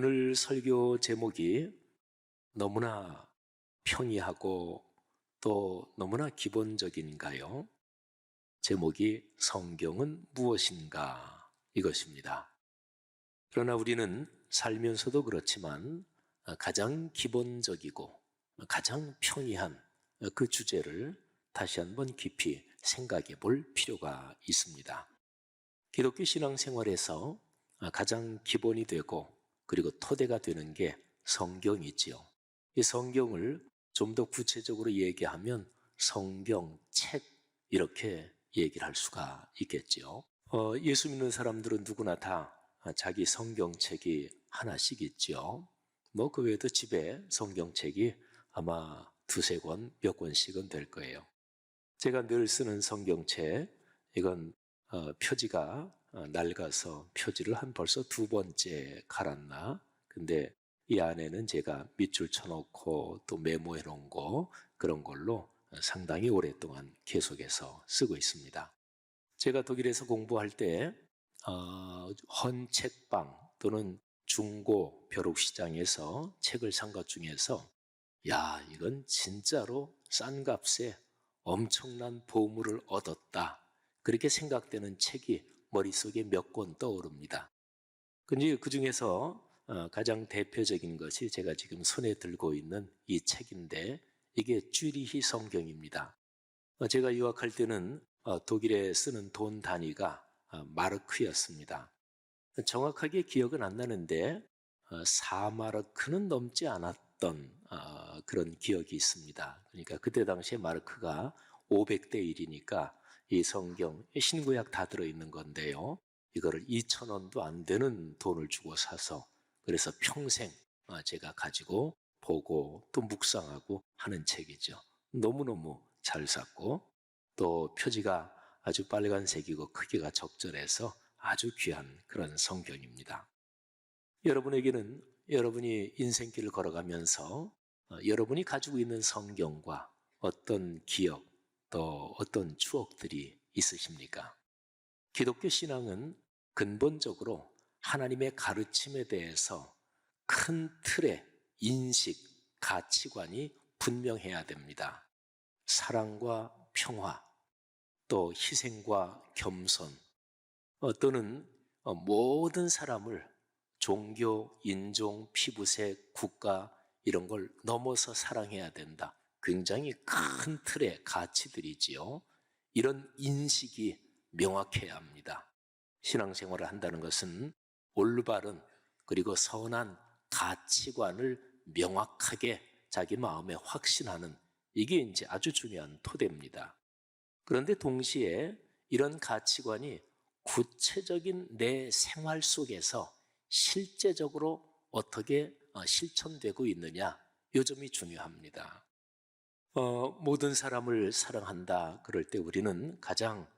오늘 설교 제목이 너무나 평이하고 또 너무나 기본적인가요? 제목이 성경은 무엇인가 이것입니다. 그러나 우리는 살면서도 그렇지만 가장 기본적이고 가장 평이한 그 주제를 다시 한번 깊이 생각해 볼 필요가 있습니다. 기독교 신앙생활에서 가장 기본이 되고 그리고 토대가 되는 게 성경이지요. 이 성경을 좀 더 구체적으로 얘기하면 성경책 이렇게 얘기를 할 수가 있겠지요. 예수 믿는 사람들은 누구나 다 자기 성경책이 하나씩 있지요. 그 외에도 집에 성경책이 아마 두세 권, 몇 권씩은 될 거예요. 제가 늘 쓰는 성경책, 이건 표지가 낡아서 표지를 한 벌써 두 번째 갈았나? 근데 이 안에는 제가 밑줄 쳐놓고 또 메모해 놓은 거 그런 걸로 상당히 오랫동안 계속해서 쓰고 있습니다. 제가 독일에서 공부할 때 헌책방 또는 중고 벼룩시장에서 책을 산 것 중에서 야, 이건 진짜로 싼 값에 엄청난 보물을 얻었다. 그렇게 생각되는 책이 머릿속에 몇 권 떠오릅니다. 근데 그 중에서 가장 대표적인 것이 제가 지금 손에 들고 있는 이 책인데 이게 쥐리히 성경입니다. 제가 유학할 때는 독일에 쓰는 돈 단위가 마르크였습니다. 정확하게 기억은 안 나는데 4마르크는 넘지 않았던 그런 기억이 있습니다. 그러니까 그때 당시에 마르크가 500대 1이니까 이 성경, 신구약 다 들어있는 건데요. 이거를 2,000원도 안 되는 돈을 주고 사서 그래서 평생 제가 가지고 보고 또 묵상하고 하는 책이죠. 너무너무 잘 샀고 또 표지가 아주 빨간색이고 크기가 적절해서 아주 귀한 그런 성경입니다. 여러분에게는 여러분이 인생길을 걸어가면서 여러분이 가지고 있는 성경과 어떤 기억 또 어떤 추억들이 있으십니까? 기독교 신앙은 근본적으로 하나님의 가르침에 대해서 큰 틀의 인식, 가치관이 분명해야 됩니다. 사랑과 평화, 또 희생과 겸손, 또는 모든 사람을 종교, 인종, 피부색, 국가 이런 걸 넘어서 사랑해야 된다. 굉장히 큰 틀의 가치들이지요. 이런 인식이 명확해야 합니다. 신앙생활을 한다는 것은 올바른 그리고 선한 가치관을 명확하게 자기 마음에 확신하는 이게 이제 아주 중요한 토대입니다. 그런데 동시에 이런 가치관이 구체적인 내 생활 속에서 실제적으로 어떻게 실천되고 있느냐, 이 점이 중요합니다. 모든 사람을 사랑한다 그럴 때 우리는 가장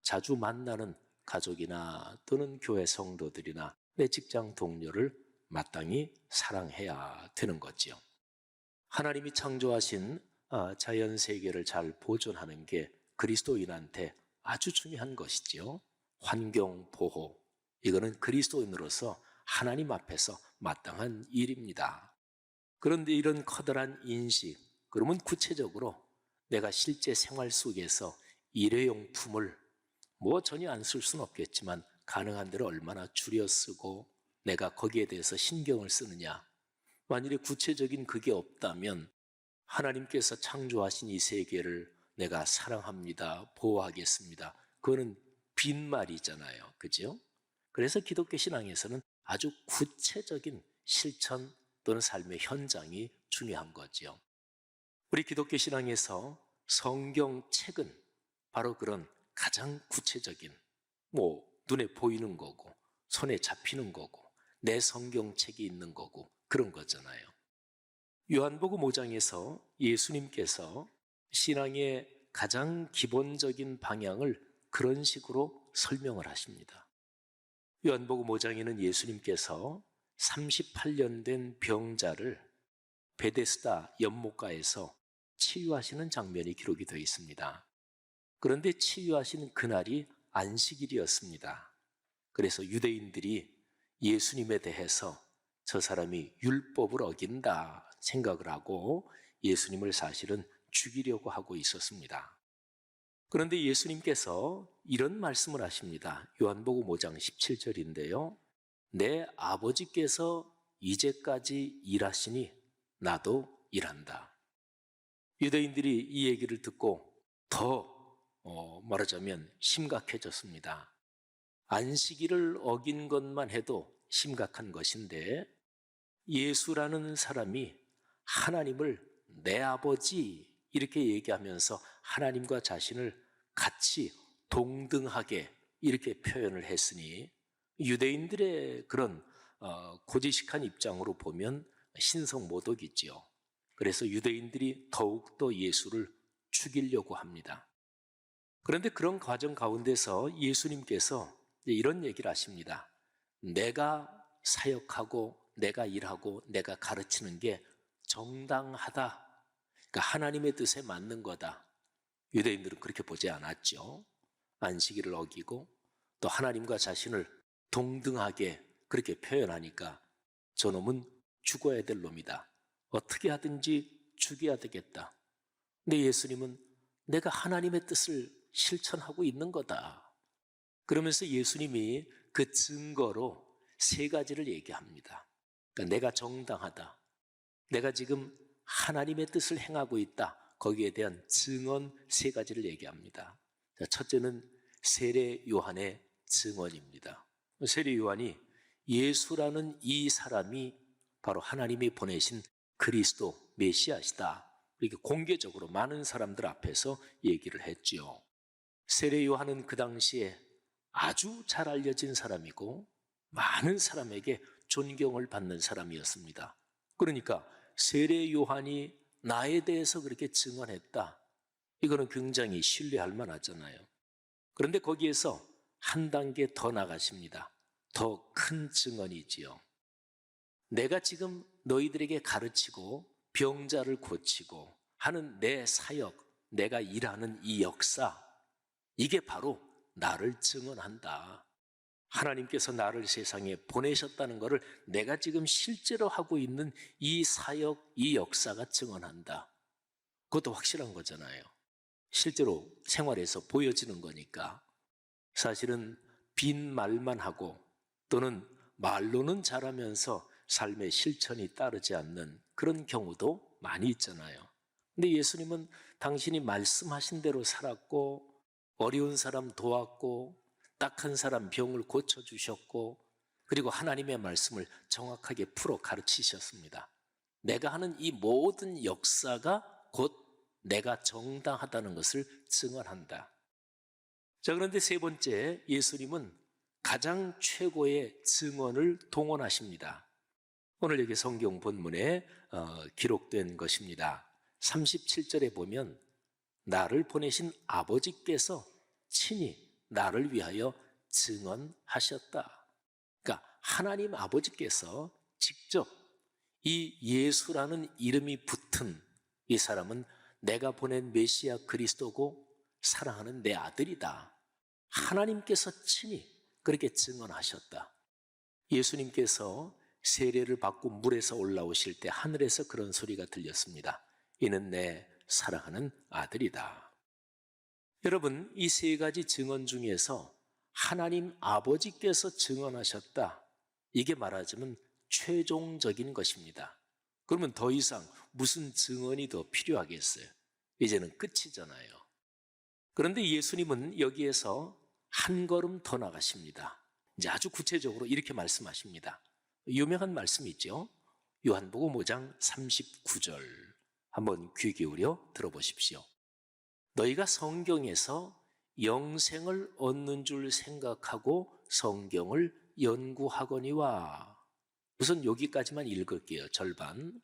자주 만나는 가족이나 또는 교회 성도들이나 내 직장 동료를 마땅히 사랑해야 되는 거지요. 하나님이 창조하신 자연 세계를 잘 보존하는 게 그리스도인한테 아주 중요한 것이지요. 환경 보호, 이거는 그리스도인으로서 하나님 앞에서 마땅한 일입니다. 그런데 이런 커다란 인식, 그러면 구체적으로 내가 실제 생활 속에서 일회용품을 전혀 안 쓸 수는 없겠지만 가능한 대로 얼마나 줄여 쓰고 내가 거기에 대해서 신경을 쓰느냐. 만일에 구체적인 그게 없다면 하나님께서 창조하신 이 세계를 내가 사랑합니다, 보호하겠습니다. 그거는 빈말이잖아요. 그죠? 그래서 기독교 신앙에서는 아주 구체적인 실천 또는 삶의 현장이 중요한 거죠. 우리 기독교 신앙에서 성경책은 바로 그런 가장 구체적인 눈에 보이는 거고 손에 잡히는 거고 내 성경책이 있는 거고 그런 거잖아요. 요한복음 5장에서 예수님께서 신앙의 가장 기본적인 방향을 그런 식으로 설명을 하십니다. 요한복음 5장에는 예수님께서 38년 된 병자를 베데스다 연못가에서 치유하시는 장면이 기록이 되어 있습니다. 그런데 치유하시는 그날이 안식일이었습니다. 그래서 유대인들이 예수님에 대해서 저 사람이 율법을 어긴다 생각을 하고 예수님을 사실은 죽이려고 하고 있었습니다. 그런데 예수님께서 이런 말씀을 하십니다. 요한복음 5장 17절인데요. 내 아버지께서 이제까지 일하시니 나도 일한다. 유대인들이 이 얘기를 듣고 더 말하자면 심각해졌습니다. 안식일을 어긴 것만 해도 심각한 것인데 예수라는 사람이 하나님을 내 아버지 이렇게 얘기하면서 하나님과 자신을 같이 동등하게 이렇게 표현을 했으니 유대인들의 그런 고지식한 입장으로 보면 신성모독이지요. 그래서 유대인들이 더욱더 예수를 죽이려고 합니다. 그런데 그런 과정 가운데서 예수님께서 이런 얘기를 하십니다. 내가 사역하고 내가 일하고 내가 가르치는 게 정당하다. 그러니까 하나님의 뜻에 맞는 거다. 유대인들은 그렇게 보지 않았죠. 안식일을 어기고 또 하나님과 자신을 동등하게 그렇게 표현하니까 저놈은 죽어야 될 놈이다. 어떻게 하든지 죽여야 되겠다. 근데 예수님은 내가 하나님의 뜻을 실천하고 있는 거다. 그러면서 예수님이 그 증거로 세 가지를 얘기합니다. 그러니까 내가 정당하다. 내가 지금 하나님의 뜻을 행하고 있다. 거기에 대한 증언 세 가지를 얘기합니다. 첫째는 세례 요한의 증언입니다. 세례 요한이 예수라는 이 사람이 바로 하나님이 보내신 그리스도 메시아시다. 이렇게 공개적으로 많은 사람들 앞에서 얘기를 했지요. 세례 요한은 그 당시에 아주 잘 알려진 사람이고 많은 사람에게 존경을 받는 사람이었습니다. 그러니까 세례 요한이 나에 대해서 그렇게 증언했다. 이거는 굉장히 신뢰할 만하잖아요. 그런데 거기에서 한 단계 더 나가십니다. 더 큰 증언이지요. 내가 지금 너희들에게 가르치고 병자를 고치고 하는 내 사역, 내가 일하는 이 역사, 이게 바로 나를 증언한다. 하나님께서 나를 세상에 보내셨다는 것을 내가 지금 실제로 하고 있는 이 사역, 이 역사가 증언한다. 그것도 확실한 거잖아요. 실제로 생활에서 보여지는 거니까. 사실은 빈 말만 하고 또는 말로는 잘하면서 삶의 실천이 따르지 않는 그런 경우도 많이 있잖아요. 근데 예수님은 당신이 말씀하신 대로 살았고 어려운 사람 도왔고 딱한 사람 병을 고쳐주셨고 그리고 하나님의 말씀을 정확하게 풀어 가르치셨습니다. 내가 하는 이 모든 역사가 곧 내가 정당하다는 것을 증언한다. 자, 그런데 세 번째, 예수님은 가장 최고의 증언을 동원하십니다. 오늘 여기 성경 본문에 기록된 것입니다. 37절에 보면 나를 보내신 아버지께서 친히 나를 위하여 증언하셨다. 그러니까 하나님 아버지께서 직접 이 예수라는 이름이 붙은 이 사람은 내가 보낸 메시아 그리스도고 사랑하는 내 아들이다. 하나님께서 친히 그렇게 증언하셨다. 예수님께서 세례를 받고 물에서 올라오실 때 하늘에서 그런 소리가 들렸습니다. 이는 내 사랑하는 아들이다. 여러분, 이 세 가지 증언 중에서 하나님 아버지께서 증언하셨다. 이게 말하자면 최종적인 것입니다. 그러면 더 이상 무슨 증언이 더 필요하겠어요? 이제는 끝이잖아요. 그런데 예수님은 여기에서 한 걸음 더 나가십니다. 이제 아주 구체적으로 이렇게 말씀하십니다. 유명한 말씀이 있죠. 요한복음 5장 39절. 한번 귀 기울여 들어보십시오. 너희가 성경에서 영생을 얻는 줄 생각하고 성경을 연구하거니와. 우선 여기까지만 읽을게요. 절반.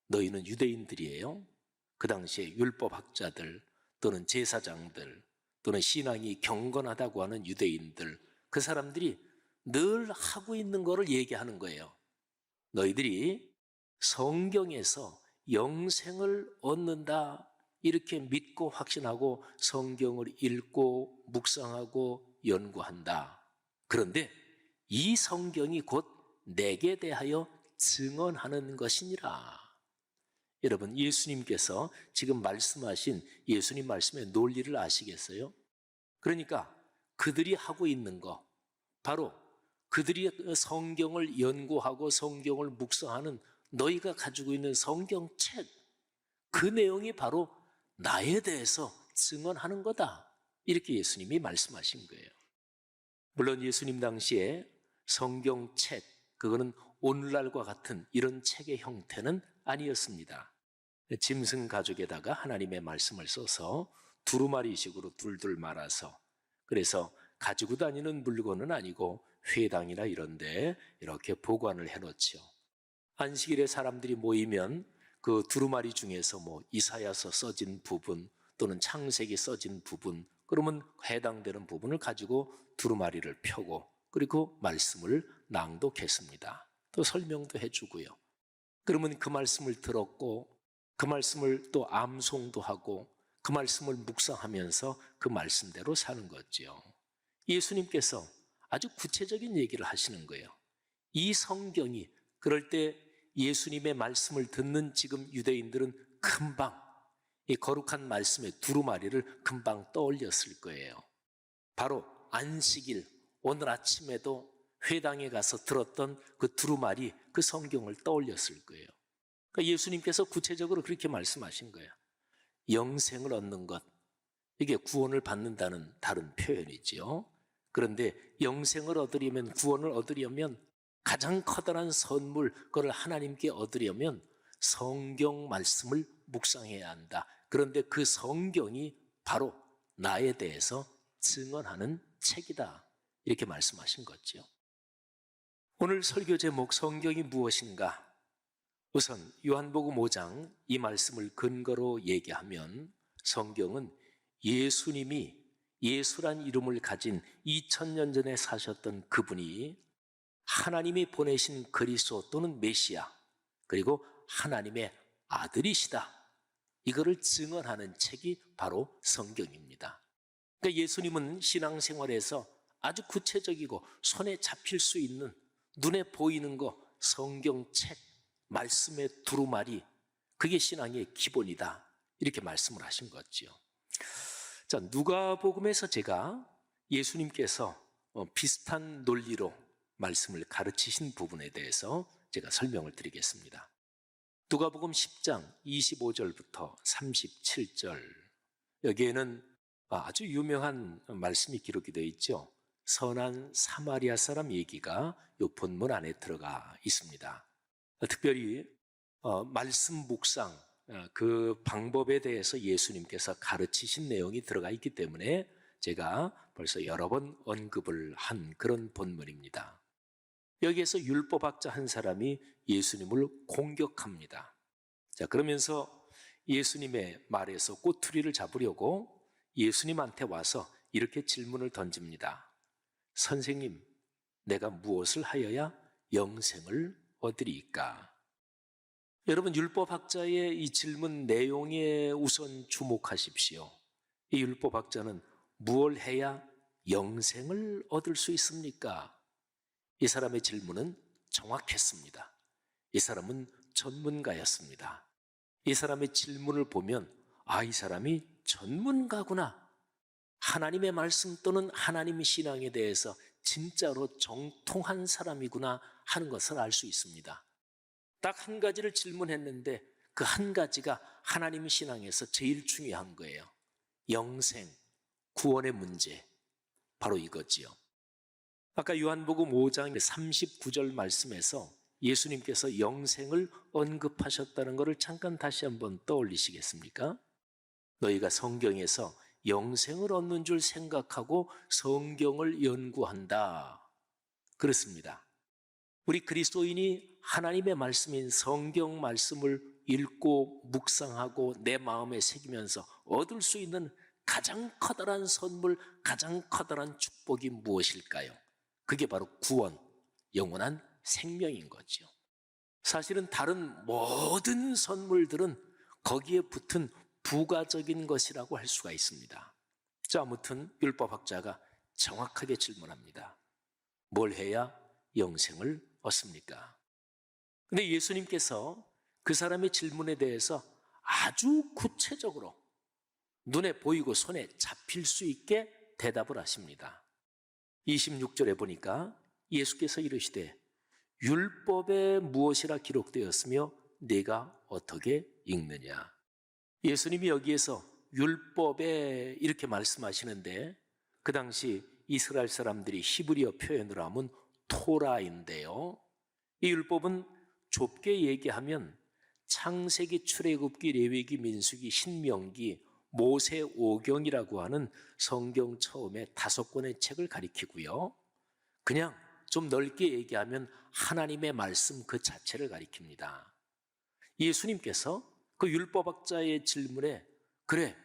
너희는 유대인들이에요. 그 당시에 율법학자들 또는 제사장들 또는 신앙이 경건하다고 하는 유대인들, 그 사람들이 늘 하고 있는 거를 얘기하는 거예요. 너희들이 성경에서 영생을 얻는다 이렇게 믿고 확신하고 성경을 읽고 묵상하고 연구한다. 그런데 이 성경이 곧 내게 대하여 증언하는 것이니라. 여러분, 예수님께서 지금 말씀하신 예수님 말씀의 논리를 아시겠어요? 그러니까 그들이 하고 있는 거, 바로 그들이 성경을 연구하고 성경을 묵상하는 너희가 가지고 있는 성경책, 그 내용이 바로 나에 대해서 증언하는 거다. 이렇게 예수님이 말씀하신 거예요. 물론 예수님 당시에 성경책, 그거는 오늘날과 같은 이런 책의 형태는 아니었습니다. 짐승 가죽에다가 하나님의 말씀을 써서 두루마리식으로 둘둘 말아서, 그래서 가지고 다니는 물건은 아니고 회당이나 이런 데 이렇게 보관을 해놓죠. 안식일에 사람들이 모이면 그 두루마리 중에서 이사야서 써진 부분 또는 창세기 써진 부분, 그러면 해당되는 부분을 가지고 두루마리를 펴고 그리고 말씀을 낭독했습니다. 또 설명도 해주고요. 그러면 그 말씀을 들었고 그 말씀을 또 암송도 하고 그 말씀을 묵상하면서 그 말씀대로 사는 거죠. 예수님께서 아주 구체적인 얘기를 하시는 거예요. 이 성경이, 그럴 때 예수님의 말씀을 듣는 지금 유대인들은 금방 이 거룩한 말씀의 두루마리를 금방 떠올렸을 거예요. 바로 안식일, 오늘 아침에도 회당에 가서 들었던 그 두루마리, 그 성경을 떠올렸을 거예요. 그러니까 예수님께서 구체적으로 그렇게 말씀하신 거예요. 영생을 얻는 것, 이게 구원을 받는다는 다른 표현이지요. 그런데 영생을 얻으려면, 구원을 얻으려면 가장 커다란 선물, 그걸 하나님께 얻으려면 성경 말씀을 묵상해야 한다. 그런데 그 성경이 바로 나에 대해서 증언하는 책이다. 이렇게 말씀하신 거죠. 오늘 설교 제목 성경이 무엇인가? 우선 요한복음 5장 이 말씀을 근거로 얘기하면 성경은 예수님이, 예수란 이름을 가진 2000년 전에 사셨던 그분이 하나님이 보내신 그리스도 또는 메시아, 그리고 하나님의 아들이시다, 이거를 증언하는 책이 바로 성경입니다. 그러니까 예수님은 신앙생활에서 아주 구체적이고 손에 잡힐 수 있는, 눈에 보이는 거, 성경책, 말씀의 두루마리, 그게 신앙의 기본이다, 이렇게 말씀을 하신 거죠. 자, 누가복음에서 제가 예수님께서 비슷한 논리로 말씀을 가르치신 부분에 대해서 제가 설명을 드리겠습니다. 누가복음 10장 25절부터 37절, 여기에는 아주 유명한 말씀이 기록이 되어 있죠. 선한 사마리아 사람 얘기가 이 본문 안에 들어가 있습니다. 특별히 말씀 묵상, 그 방법에 대해서 예수님께서 가르치신 내용이 들어가 있기 때문에 제가 벌써 여러 번 언급을 한 그런 본문입니다. 여기에서 율법학자 한 사람이 예수님을 공격합니다. 자, 그러면서 예수님의 말에서 꼬투리를 잡으려고 예수님한테 와서 이렇게 질문을 던집니다. 선생님, 내가 무엇을 하여야 영생을 얻으리이까? 여러분, 율법학자의 이 질문 내용에 우선 주목하십시오. 이 율법학자는 무엇을 해야 영생을 얻을 수 있습니까? 이 사람의 질문은 정확했습니다. 이 사람은 전문가였습니다. 이 사람의 질문을 보면 이 사람이 전문가구나, 하나님의 말씀 또는 하나님의 신앙에 대해서 진짜로 정통한 사람이구나 하는 것을 알 수 있습니다. 딱 한 가지를 질문했는데 그 한 가지가 하나님의 신앙에서 제일 중요한 거예요. 영생, 구원의 문제, 바로 이거지요. 아까 요한복음 5장 39절 말씀에서 예수님께서 영생을 언급하셨다는 것을 잠깐 다시 한번 떠올리시겠습니까? 너희가 성경에서 영생을 얻는 줄 생각하고 성경을 연구한다, 그렇습니다. 우리 그리스도인이 하나님의 말씀인 성경 말씀을 읽고 묵상하고 내 마음에 새기면서 얻을 수 있는 가장 커다란 선물, 가장 커다란 축복이 무엇일까요? 그게 바로 구원, 영원한 생명인 거죠. 사실은 다른 모든 선물들은 거기에 붙은 부가적인 것이라고 할 수가 있습니다. 자, 아무튼 율법학자가 정확하게 질문합니다. 뭘 해야 영생을 얻습니까? 근데 예수님께서 그 사람의 질문에 대해서 아주 구체적으로 눈에 보이고 손에 잡힐 수 있게 대답을 하십니다. 26절에 보니까 예수께서 이르시되 율법에 무엇이라 기록되었으며 네가 어떻게 읽느냐. 예수님이 여기에서 율법에 이렇게 말씀하시는데 그 당시 이스라엘 사람들이 히브리어 표현으로 하면 토라인데요. 이 율법은 좁게 얘기하면 창세기, 출애굽기, 레위기, 민수기, 신명기, 모세오경이라고 하는 성경 처음에 5권의 책을 가리키고요. 그냥 좀 넓게 얘기하면 하나님의 말씀 그 자체를 가리킵니다. 예수님께서 그 율법학자의 질문에 그래,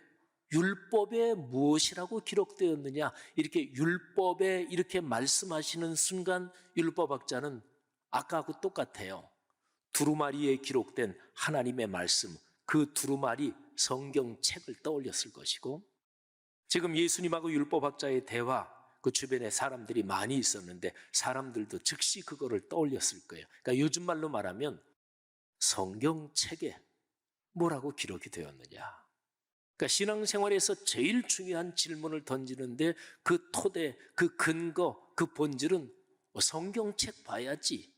율법에 무엇이라고 기록되었느냐 이렇게 율법에 이렇게 말씀하시는 순간 율법학자는 아까하고 똑같아요. 두루마리에 기록된 하나님의 말씀, 그 두루마리 성경책을 떠올렸을 것이고 지금 예수님하고 율법학자의 대화, 그 주변에 사람들이 많이 있었는데 사람들도 즉시 그거를 떠올렸을 거예요. 그러니까 요즘 말로 말하면 성경책에 뭐라고 기록이 되었느냐. 그러니까 신앙생활에서 제일 중요한 질문을 던지는데 그 토대, 그 근거, 그 본질은 성경책 봐야지.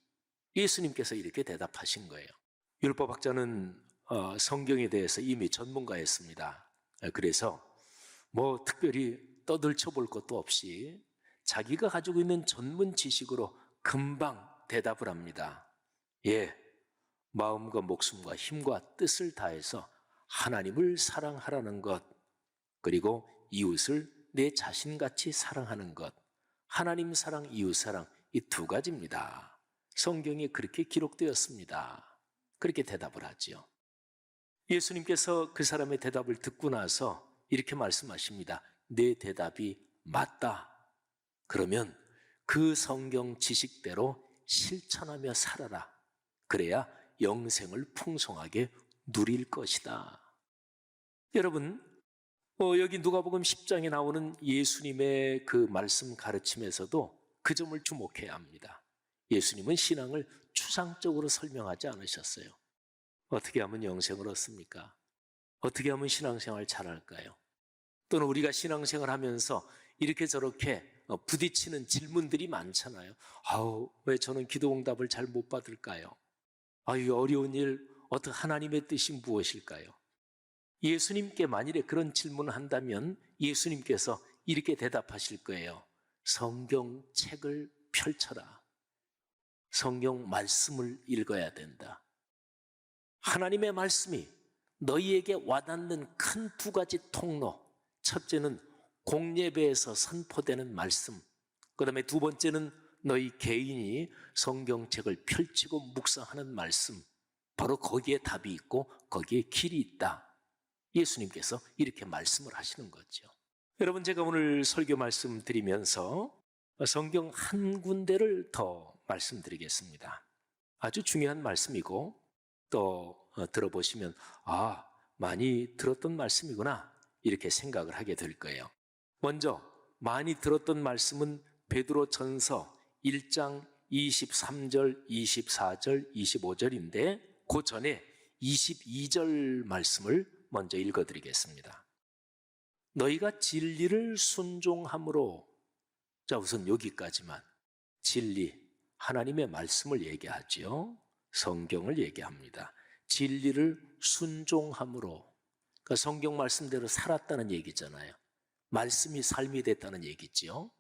예수님께서 이렇게 대답하신 거예요. 율법학자는 성경에 대해서 이미 전문가였습니다. 그래서 뭐 특별히 떠들쳐 볼 것도 없이 자기가 가지고 있는 전문 지식으로 금방 대답을 합니다. 예, 마음과 목숨과 힘과 뜻을 다해서 하나님을 사랑하라는 것, 그리고 이웃을 내 자신같이 사랑하는 것, 하나님 사랑, 이웃 사랑, 이 2가지입니다. 성경에 그렇게 기록되었습니다. 그렇게 대답을 하지요. 예수님께서 그 사람의 대답을 듣고 나서 이렇게 말씀하십니다. 내 대답이 맞다. 그러면 그 성경 지식대로 실천하며 살아라. 그래야 영생을 풍성하게 누릴 것이다. 여러분, 여기 누가복음 10장에 나오는 예수님의 그 말씀 가르침에서도 그 점을 주목해야 합니다. 예수님은 신앙을 추상적으로 설명하지 않으셨어요. 어떻게 하면 영생을 얻습니까? 어떻게 하면 신앙생활 잘할까요? 또는 우리가 신앙생활 하면서 이렇게 저렇게 부딪히는 질문들이 많잖아요. 아우, 왜 저는 기도응답을 잘 못 받을까요? 아유, 어려운 일, 어떻게 하나님의 뜻이 무엇일까요? 예수님께 만일에 그런 질문을 한다면 예수님께서 이렇게 대답하실 거예요. 성경책을 펼쳐라. 성경 말씀을 읽어야 된다. 하나님의 말씀이 너희에게 와닿는 큰 2가지 통로. 첫째는 공예배에서 선포되는 말씀. 그 다음에 2번째는 너희 개인이 성경책을 펼치고 묵상하는 말씀. 바로 거기에 답이 있고 거기에 길이 있다. 예수님께서 이렇게 말씀을 하시는 거죠. 여러분, 제가 오늘 설교 말씀 드리면서 성경 한 군데를 더 말씀드리겠습니다. 아주 중요한 말씀이고 또 들어보시면 많이 들었던 말씀이구나 이렇게 생각을 하게 될 거예요. 먼저 많이 들었던 말씀은 베드로전서 1장 23절, 24절, 25절인데 그 전에 22절 말씀을 먼저 읽어드리겠습니다. 너희가 진리를 순종함으로, 자, 우선 여기까지만. 진리, 하나님의 말씀을 얘기하지요. 성경을 얘기합니다. 진리를 순종함으로, 그러니까 성경 말씀대로 살았다는 얘기잖아요. 말씀이 삶이 됐다는 얘기지요.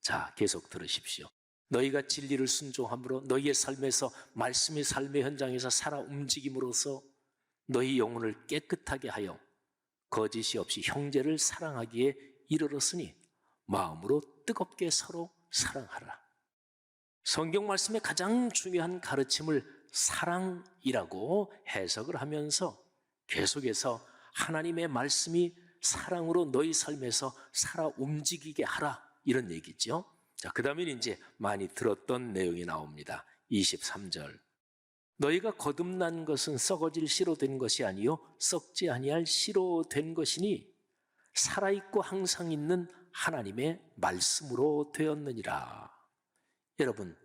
자, 계속 들으십시오. 너희가 진리를 순종함으로 너희의 삶에서 말씀이 삶의 현장에서 살아 움직임으로써 너희 영혼을 깨끗하게 하여 거짓이 없이 형제를 사랑하기에 이르렀으니 마음으로 뜨겁게 서로 사랑하라. 성경 말씀의 가장 중요한 가르침을 사랑이라고 해석을 하면서 계속해서 하나님의 말씀이 사랑으로 너희 삶에서 살아 움직이게 하라, 이런 얘기죠. 자, 그 다음에 이제 많이 들었던 내용이 나옵니다. 23절. 너희가 거듭난 것은 썩어질 씨로 된 것이 아니요 썩지 아니할 씨로 된 것이니 살아있고 항상 있는 하나님의 말씀으로 되었느니라. 여러분,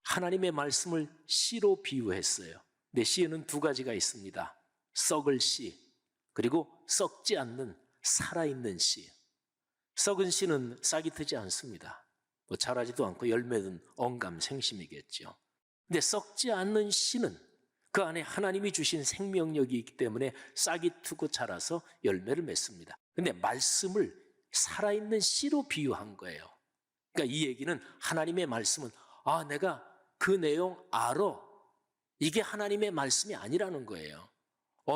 하나님의 말씀을 씨로 비유했어요. 근데 씨에는 두 가지가 있습니다. 썩을 씨, 그리고 썩지 않는 살아있는 씨. 썩은 씨는 싹이 트지 않습니다. 뭐 자라지도 않고 열매는 언감생심이겠죠. 근데 썩지 않는 씨는 그 안에 하나님이 주신 생명력이 있기 때문에 싹이 트고 자라서 열매를 맺습니다. 근데 말씀을 살아있는 씨로 비유한 거예요. 그러니까 이 얘기는 하나님의 말씀은 내가 그 내용 알아. 이게 하나님의 말씀이 아니라는 거예요.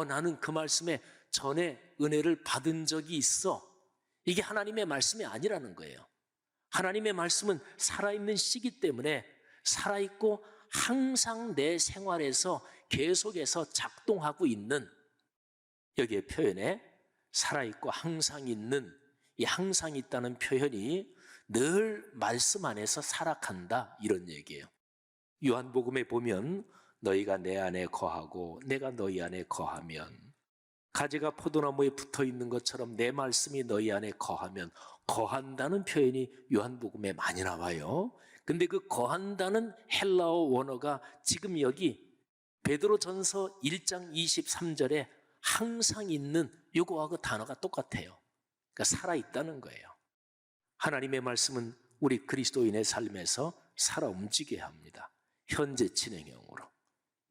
나는 그 말씀에 전에 은혜를 받은 적이 있어. 이게 하나님의 말씀이 아니라는 거예요. 하나님의 말씀은 살아있는 씨이기 때문에 살아있고 항상 내 생활에서 계속해서 작동하고 있는, 여기에 표현에 살아있고 항상 있는, 이 항상 있다는 표현이 늘 말씀 안에서 살아간다 이런 얘기예요. 요한복음에 보면 너희가 내 안에 거하고 내가 너희 안에 거하면, 가지가 포도나무에 붙어 있는 것처럼 내 말씀이 너희 안에 거하면, 거한다는 표현이 요한복음에 많이 나와요. 근데 그 거한다는 헬라어 원어가 지금 여기 베드로전서 1장 23절에 항상 있는 요거하고 단어가 똑같아요. 그러니까 살아있다는 거예요. 하나님의 말씀은 우리 그리스도인의 삶에서 살아 움직여야 합니다. 현재 진행형으로.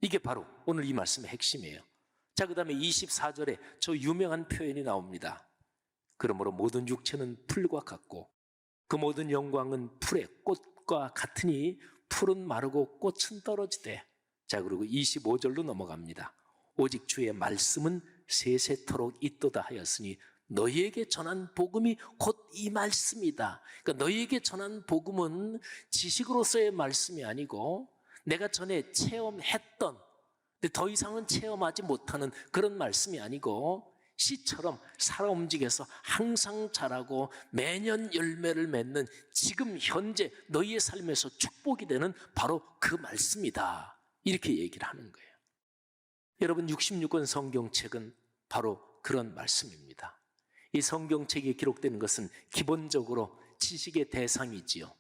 이게 바로 오늘 이 말씀의 핵심이에요. 자, 그 다음에 24절에 저 유명한 표현이 나옵니다. 그러므로 모든 육체는 풀과 같고 그 모든 영광은 풀의 꽃과 같으니 풀은 마르고 꽃은 떨어지되. 자, 그리고 25절로 넘어갑니다. 오직 주의 말씀은 세세토록 있도다 하였으니 너희에게 전한 복음이 곧 이 말씀이다. 그러니까 너희에게 전한 복음은 지식으로서의 말씀이 아니고 내가 전에 체험했던, 근데 더 이상은 체험하지 못하는 그런 말씀이 아니고 씨처럼 살아 움직여서 항상 자라고 매년 열매를 맺는 지금 현재 너희의 삶에서 축복이 되는 바로 그 말씀이다. 이렇게 얘기를 하는 거예요. 여러분, 66권 성경책은 바로 그런 말씀입니다. 이 성경책에 기록되는 것은 기본적으로 지식의 대상이지요.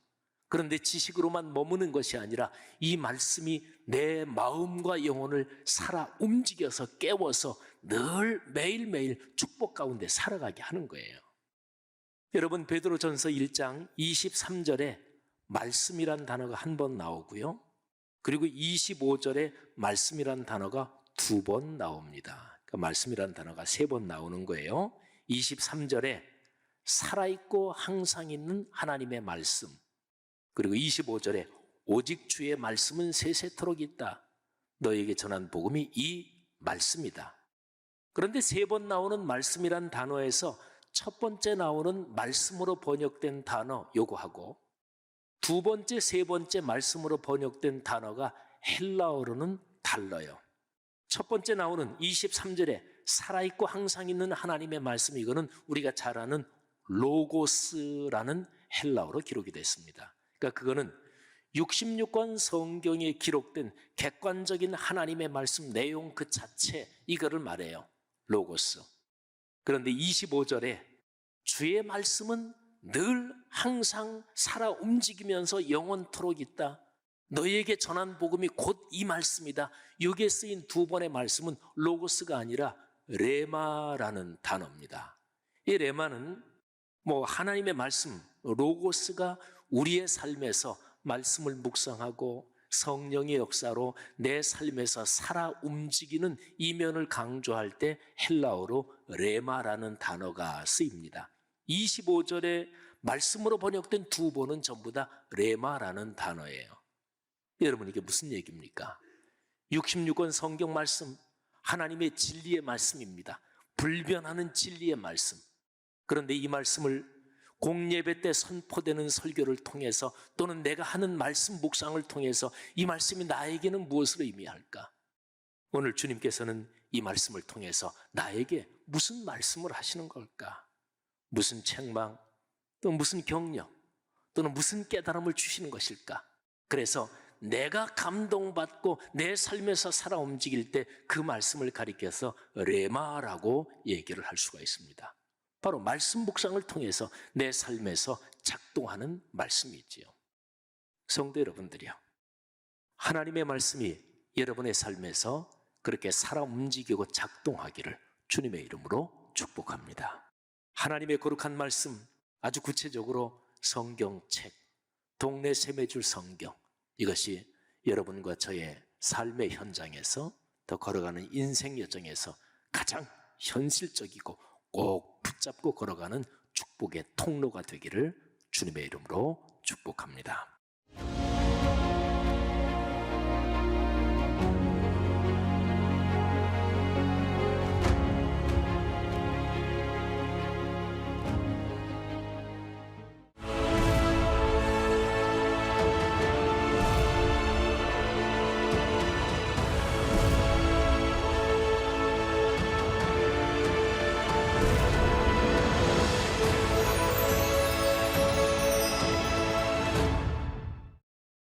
그런데 지식으로만 머무는 것이 아니라 이 말씀이 내 마음과 영혼을 살아 움직여서 깨워서 늘 매일매일 축복 가운데 살아가게 하는 거예요. 여러분, 베드로전서 1장 23절에 말씀이란 단어가 한 번 나오고요. 그리고 25절에 말씀이란 단어가 두 번 나옵니다. 그러니까 말씀이란 단어가 세 번 나오는 거예요. 23절에 살아있고 항상 있는 하나님의 말씀, 그리고 25절에 오직 주의 말씀은 세세토록 있다. 너에게 전한 복음이 이 말씀이다. 그런데 세 번 나오는 말씀이란 단어에서 첫 번째 나오는 말씀으로 번역된 단어 요거하고 두 번째, 세 번째 말씀으로 번역된 단어가 헬라어로는 달라요. 첫 번째 나오는 23절에 살아있고 항상 있는 하나님의 말씀, 이거는 우리가 잘 아는 로고스라는 헬라어로 기록이 됐습니다. 그러니까 그거는 66권 성경에 기록된 객관적인 하나님의 말씀 내용 그 자체, 이거를 말해요. 로고스. 그런데 25절에 주의 말씀은 늘 항상 살아 움직이면서 영원토록 있다. 너희에게 전한 복음이 곧 이 말씀이다. 여기에 쓰인 두 번의 말씀은 로고스가 아니라 레마라는 단어입니다. 이 레마는 하나님의 말씀, 로고스가 우리의 삶에서 말씀을 묵상하고 성령의 역사로 내 삶에서 살아 움직이는 이면을 강조할 때 헬라어로 레마라는 단어가 쓰입니다. 25절에 말씀으로 번역된 두 번은 전부 다 레마라는 단어예요. 여러분, 이게 무슨 얘기입니까? 66권 성경 말씀, 하나님의 진리의 말씀입니다. 불변하는 진리의 말씀. 그런데 이 말씀을 공예배 때 선포되는 설교를 통해서 또는 내가 하는 말씀 묵상을 통해서 이 말씀이 나에게는 무엇을 의미할까? 오늘 주님께서는 이 말씀을 통해서 나에게 무슨 말씀을 하시는 걸까? 무슨 책망, 또 무슨 격려, 또는 무슨 깨달음을 주시는 것일까? 그래서 내가 감동받고 내 삶에서 살아 움직일 때 그 말씀을 가리켜서 레마라고 얘기를 할 수가 있습니다. 바로 말씀 묵상을 통해서 내 삶에서 작동하는 말씀이지요. 성도 여러분들이요, 하나님의 말씀이 여러분의 삶에서 그렇게 살아 움직이고 작동하기를 주님의 이름으로 축복합니다. 하나님의 거룩한 말씀, 아주 구체적으로 성경책, 동네 세매줄 성경, 이것이 여러분과 저의 삶의 현장에서 더 걸어가는 인생 여정에서 가장 현실적이고 꼭 붙잡고 걸어가는 축복의 통로가 되기를 주님의 이름으로 축복합니다.